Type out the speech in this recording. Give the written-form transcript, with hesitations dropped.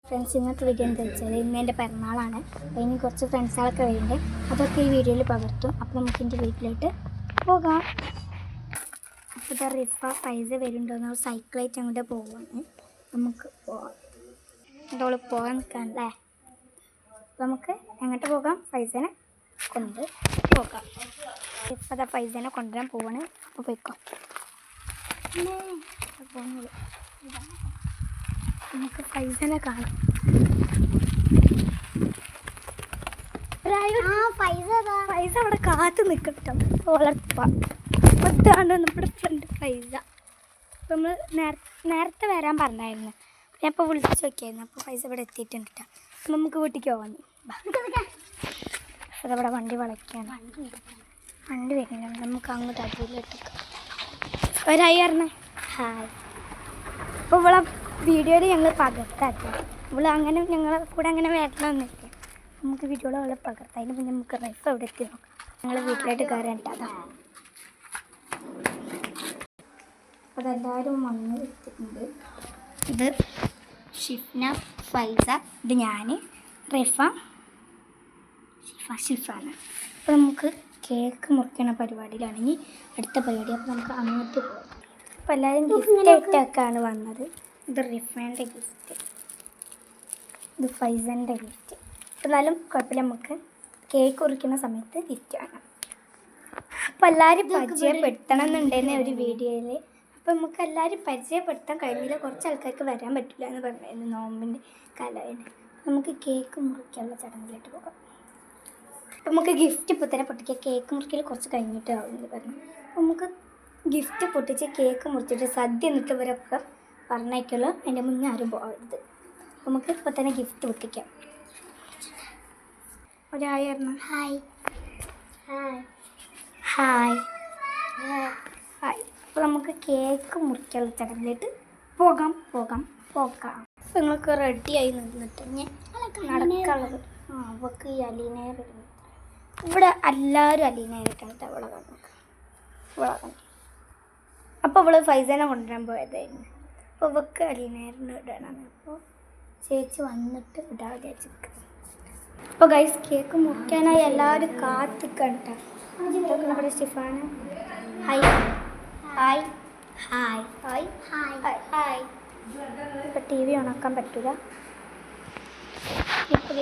Friends ഇന്നത്തെ video എന്താ വെച്ചാൽ ഇന്ന് എൻ്റെ പിറന്നാളാണ്. അപ്പോൾ ഇനി കുറച്ച് ഫ്രണ്ട്സുകളൊക്കെ വരുന്നുണ്ട്. അതൊക്കെ ഈ വീഡിയോയിൽ പകർത്തും. അപ്പോൾ നമുക്ക് എൻ്റെ വീട്ടിലോട്ട് പോകാം. അപ്പോൾ ഇതാ റിഫ പൈസ വരുന്നുണ്ടോ സൈക്കിളായിട്ട് അങ്ങോട്ട് പോവാണ്. നമുക്ക് പോവാം. അതോള് പോകാൻ നിൽക്കാനല്ലേ. അപ്പോൾ നമുക്ക് എങ്ങോട്ട് പോകാം? പൈസനെ കൊണ്ട് പോകാം. റിഫ അതാ പൈസനെ കൊണ്ടുവരാൻ പോവാണ്. അപ്പോൾ പോയിക്കോ. പോകുന്നുള്ളൂ. നമുക്ക് പൈസനെ കാണാം. പൈസ അവിടെ കാത്തു നിൽക്കട്ടോ. വളർത്താം. അതാണ് നമ്മുടെ ഫ്രണ്ട് പൈസ. അപ്പം നമ്മൾ നേരത്തെ വരാൻ പറഞ്ഞായിരുന്നു. ഞാൻ ഇപ്പോൾ വിളിച്ച് നോക്കിയായിരുന്നു. അപ്പോൾ പൈസ ഇവിടെ എത്തിയിട്ടുണ്ട് കേട്ടോ. അപ്പം നമുക്ക് വീട്ടിലേക്ക് പോകാൻ. അതവിടെ വണ്ടി വളയ്ക്കാണ്. വണ്ടി വരുന്നുണ്ട്. നമുക്ക് അങ്ങോട്ട് അതിലിട്ടേക്കാം. ഒരായി പറഞ്ഞേ ഹായ്. അപ്പോൾ ഇവിടെ വീഡിയോയിൽ ഞങ്ങൾ പകർത്താട്ടോ. ഇവിടെ അങ്ങനെ ഞങ്ങളെ കൂടെ അങ്ങനെ വരണമെന്നില്ല. നമുക്ക് വീഡിയോയിൽ അവളെ പകർത്താം. അതിന് പിന്നെ നമുക്ക് റൈഫ് അവിടെ എത്തി നോക്കാം. ഞങ്ങൾ വീട്ടിലായിട്ട് കയറാൻ കേട്ടോ. അപ്പോൾ അതെല്ലാവരും വന്ന് എത്തിയിട്ടുണ്ട്. ഇത് ഷിഫ്ന, ഫൈസ, ഇത് ഞാൻ, റിഫ, ഷിഫാണ്. അപ്പോൾ നമുക്ക് കേക്ക് മുറിക്കണ പരിപാടിയിലാണെങ്കിൽ അടുത്ത പരിപാടി. അപ്പോൾ നമുക്ക് അങ്ങോട്ട് പോകാം. അപ്പോൾ എല്ലാവരും ഗിഫ്റ്റ് ആയിട്ടൊക്കെയാണ് വന്നത്. ഇത് റിഫേൻ്റെ ഗിഫ്റ്റ്, ഇത് ഫൈസൻ്റെ ഗിഫ്റ്റ്. എന്നാലും കുഴപ്പമില്ല, നമുക്ക് കേക്ക് കുറിക്കുന്ന സമയത്ത് ഗിഫ്റ്റ് വേണം. അപ്പോൾ എല്ലാവരും പരിചയപ്പെടുത്തണം എന്നുണ്ടെന്ന് ഒരു വീഡിയോയിൽ. അപ്പോൾ നമുക്ക് എല്ലാവരും പരിചയപ്പെടുത്താൻ കഴിഞ്ഞില്ല. കുറച്ച് ആൾക്കാർക്ക് വരാൻ പറ്റില്ല എന്ന് പറഞ്ഞിരുന്നു നോമ്പിൻ്റെ കാലമായിരുന്നു. നമുക്ക് കേക്ക് മുറിക്കാനുള്ള ചടങ്ങിലോട്ട് പോകാം. അപ്പോൾ നമുക്ക് ഗിഫ്റ്റ് ഇപ്പോൾ തന്നെ പൊട്ടിക്കുക. കേക്ക് മുറിക്കൽ കുറച്ച് കഴിഞ്ഞിട്ട് ആവുമെന്ന് പറഞ്ഞു. അപ്പോൾ നമുക്ക് ഗിഫ്റ്റ് പൊട്ടിച്ച് കേക്ക് മുറിച്ചിട്ട് സദ്യ എന്നിട്ടവരൊക്കെ പറഞ്ഞേക്കുള്ളൂ. അതിൻ്റെ മുന്നേ ആരും പോകരുത്. നമുക്ക് ഇപ്പോൾ തന്നെ ഗിഫ്റ്റ് പൊട്ടിക്കാം. ഒരായിരുന്നു ഹായ് ഹായ് ഹായ് ഹായ്. അപ്പോൾ നമുക്ക് കേക്ക് മുറിക്കാനുള്ള ചടങ്ങിലേക്ക് പോകാം. അപ്പോൾ നിങ്ങൾക്ക് റെഡിയായി നിന്നിട്ട് നടക്കാനുള്ളത്. അവൾക്ക് ഈ അലീനയെ വരുന്നു. ഇവിടെ എല്ലാവരും അലീനയായിട്ടാണ് അവളെ കാണുന്നത്. അപ്പോൾ അവൾ ഫൈസനെ കൊണ്ടുവരാൻ പോയതായിരുന്നു. അപ്പോൾ അവൾക്ക് അലീനയായിരുന്നു ഇടാനാണ്. അപ്പോൾ ചേച്ചി വന്നിട്ട് ഇടാൻ വിചാരിച്ചിരിക്കുക. അപ്പോൾ ഗൈസ് കേക്ക് മുറിക്കാനായി എല്ലാവരും കാത്തിക്കണ്ട. ഇതൊക്കെ നമ്മുടെ ഷിഫാണ്. Hi hi hi hi hi hi. ഇപ്പോൾ ടി വി ഉണക്കാൻ പറ്റില്ല. ഇപ്പോൾ